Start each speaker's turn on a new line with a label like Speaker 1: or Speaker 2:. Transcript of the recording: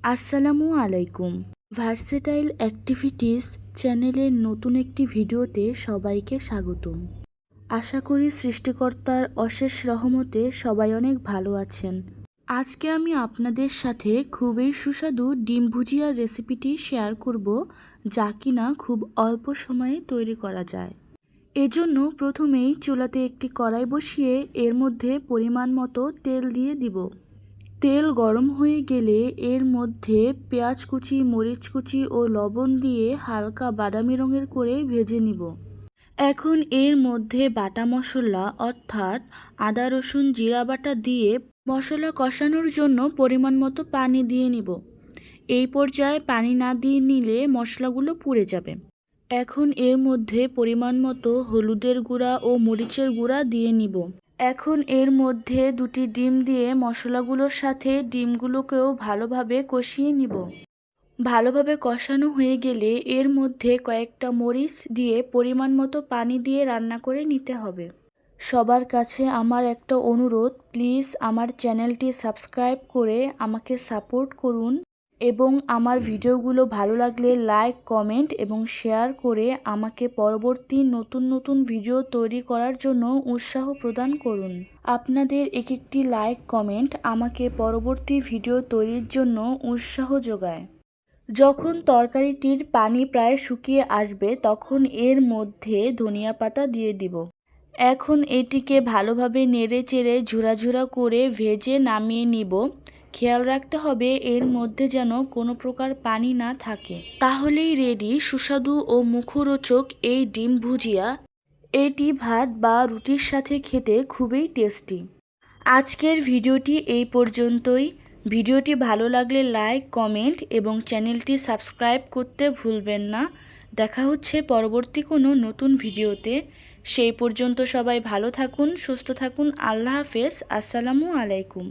Speaker 1: আসসালামু আলাইকুম। Versatile activities চ্যানেলের নতুন একটি ভিডিওতে সবাইকে স্বাগতম। আশা করি সৃষ্টিকর্তার অশেষ রহমতে সবাই অনেক ভালো আছেন। আজকে আমি আপনাদের সাথে খুবই সুস্বাদু ডিম ভুজিয়ার রেসিপিটি শেয়ার করব, যা কিনা খুব অল্প সময়ে তৈরি করা যায়। এজন্য প্রথমেই চুলাতে একটি কড়াই বসিয়ে এর মধ্যে পরিমাণ মতো তেল দিয়ে দিব। তেল গরম হয়ে গেলে এর মধ্যে পেঁয়াজ কুচি, মরিচ কুচি ও লবণ দিয়ে হালকা বাদামি রঙের করে ভেজে নিব। এখন এর মধ্যে বাটা মশলা অর্থাৎ আদা, রসুন, জিরা বাটা দিয়ে মশলা কষানোর জন্য পরিমাণ মতো পানি দিয়ে নিব। এই পর্যায়ে পানি না দিয়ে নিলে মশলাগুলো পুড়ে যাবে। এখন এর মধ্যে পরিমাণ মতো হলুদের গুঁড়া ও মরিচের গুঁড়া দিয়ে নিব। এখন এর মধ্যে দুটি ডিম দিয়ে মশলাগুলোর সাথে ডিমগুলোকেও ভালোভাবে কষিয়ে নিব। ভালোভাবে কষানো হয়ে গেলে এর মধ্যে কয়েকটা মরিচ দিয়ে পরিমাণ মতো পানি দিয়ে রান্না করে নিতে হবে। সবার কাছে আমার একটা অনুরোধ, প্লিজ আমার চ্যানেলটি সাবস্ক্রাইব করে আমাকে সাপোর্ট করুন এবং আমার ভিডিওগুলো ভালো লাগলে লাইক, কমেন্ট এবং শেয়ার করে আমাকে পরবর্তী নতুন নতুন ভিডিও তৈরি করার জন্য উৎসাহ প্রদান করুন। আপনাদের একটি লাইক, কমেন্ট আমাকে পরবর্তী ভিডিও তৈরির জন্য উৎসাহ যোগায়। যখন তরকারিটির পানি প্রায় শুকিয়ে আসবে তখন এর মধ্যে ধনিয়া পাতা দিয়ে দিব। এখন এটিকে ভালোভাবে নেড়ে চেড়ে ঝুরা ঝুরা করে ভেজে নামিয়ে নিব। খেয়াল রাখতে হবে এর মধ্যে যেন কোনো প্রকার পানি না থাকে। তাহলেই রেডি সুস্বাদু ও মুখরোচক এই ডিম ভুজিয়া। এটি ভাত বা রুটির সাথে খেতে খুবই টেস্টি। আজকের ভিডিওটি এই পর্যন্তই। ভিডিওটি ভালো লাগলে লাইক, কমেন্ট এবং চ্যানেলটি সাবস্ক্রাইব করতে ভুলবেন না। দেখা হচ্ছে পরবর্তী কোনো নতুন ভিডিওতে। সেই পর্যন্ত সবাই ভালো থাকুন, সুস্থ থাকুন। আল্লাহ হাফেজ। আসসালামু আলাইকুম।